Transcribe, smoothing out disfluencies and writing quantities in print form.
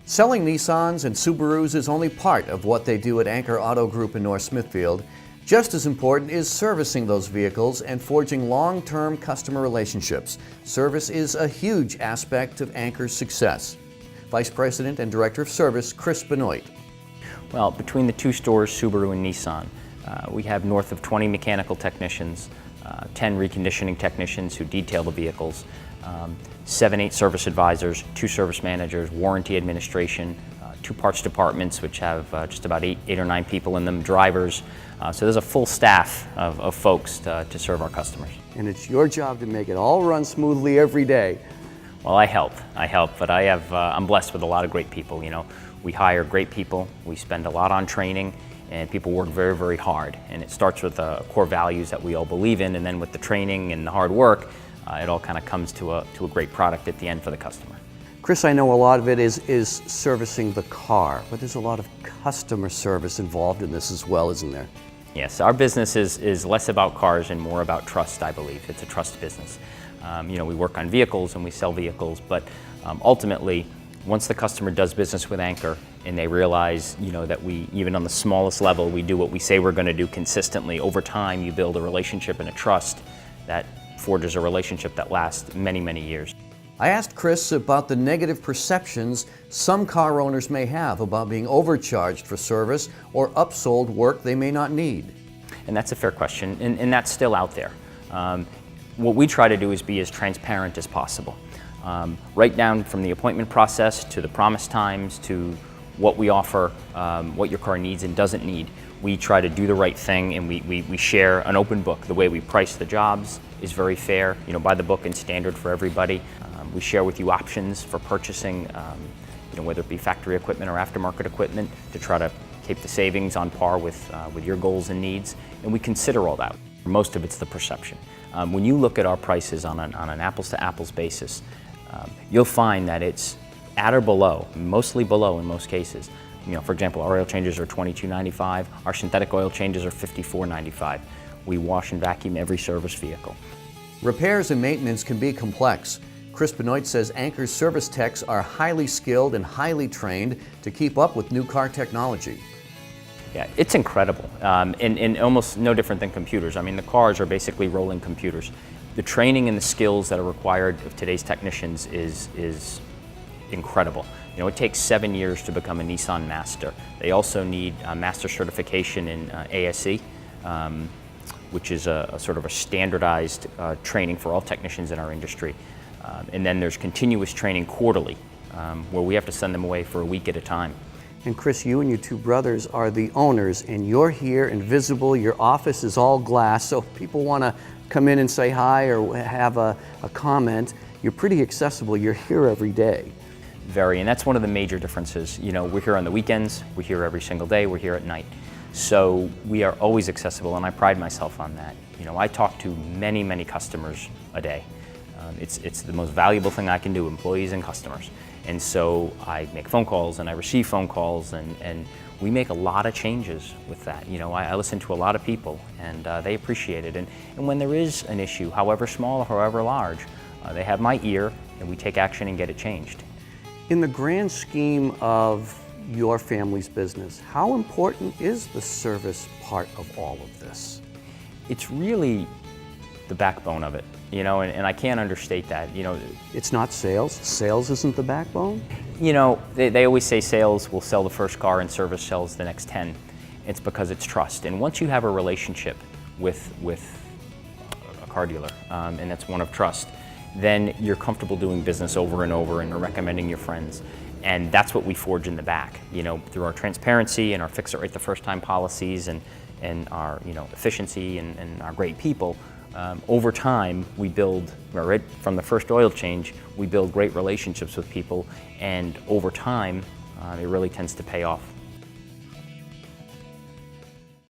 Selling Nissans and Subarus is only part of what they do at Anchor Auto Group in North Smithfield. Just as important is servicing those vehicles and forging long-term customer relationships. Service is a huge aspect of Anchor's success. Vice President and Director of Service, Chris Benoit. Well, between the two stores, Subaru and Nissan, we have north of 20 mechanical technicians, 10 reconditioning technicians who detail the vehicles, 7-8 service advisors, 2 service managers, warranty administration, 2 parts departments which have just about 8 or 9 people in them, drivers. So there's a full staff of folks to serve our customers. And it's your job to make it all run smoothly every day. Well, I help, but I'm blessed with a lot of great people. You know, we hire great people, we spend a lot on training, and people work very, very hard. And it starts with the core values that we all believe in, and then with the training and the hard work, it all kind of comes to a great product at the end for the customer. Chris, I know a lot of it is servicing the car, but there's a lot of customer service involved in this as well, isn't there? Yes, our business is less about cars and more about trust, I believe. It's a trust business. You know, we work on vehicles and we sell vehicles, but ultimately, once the customer does business with Anchor and they realize, you know, that we, even on the smallest level, we do what we say we're going to do consistently, over time you build a relationship and a trust that forges a relationship that lasts many, many years. I asked Chris about the negative perceptions some car owners may have about being overcharged for service or upsold work they may not need. And that's a fair question, and that's still out there. What we try to do is be as transparent as possible. Right down from the appointment process to the promise times to what we offer, what your car needs and doesn't need. We try to do the right thing, and we share an open book. The way we price the jobs is very fair, you know, by the book and standard for everybody. We share with you options for purchasing, you know, whether it be factory equipment or aftermarket equipment, to try to keep the savings on par with your goals and needs, and we consider all that. Most of it's the perception. When you look at our prices on an apples-to-apples basis, you'll find that it's at or below, mostly below in most cases. You know, for example, our oil changes are $22.95. Our synthetic oil changes are $54.95. We wash and vacuum every service vehicle. Repairs and maintenance can be complex. Chris Benoit says Anchor's service techs are highly skilled and highly trained to keep up with new car technology. Yeah, it's incredible, and almost no different than computers. I mean, the cars are basically rolling computers. The training and the skills that are required of today's technicians is incredible. You know, it takes 7 years to become a Nissan Master. They also need Master certification in ASE, which is a sort of a standardized training for all technicians in our industry. And then there's continuous training quarterly, where we have to send them away for a week at a time. And Chris, you and your 2 brothers are the owners, and you're here and visible. Your office is all glass, so if people want to come in and say hi or have a comment, you're pretty accessible. You're here every day. Very, and that's one of the major differences. You know, we're here on the weekends, we're here every single day, we're here at night. So we are always accessible, and I pride myself on that. You know, I talk to many, many customers a day. It's the most valuable thing I can do, employees and customers. And so I make phone calls and I receive phone calls, and we make a lot of changes with that. You know, I listen to a lot of people, and they appreciate it. And when there is an issue, however small or however large, they have my ear, and we take action and get it changed. In the grand scheme of your family's business, how important is the service part of all of this? It's really the backbone of it, you know, and I can't understate that. You know, it's not sales. Sales isn't the backbone. You know, they always say sales will sell the first car and service sells the next 10. It's because it's trust. And once you have a relationship with a car dealer, and that's one of trust, then you're comfortable doing business over and over and recommending your friends. And that's what we forge in the back, you know, through our transparency and our fix it right the first time policies and our, you know, efficiency and our great people. Over time, we build, right from the first oil change, we build great relationships with people, and over time, it really tends to pay off.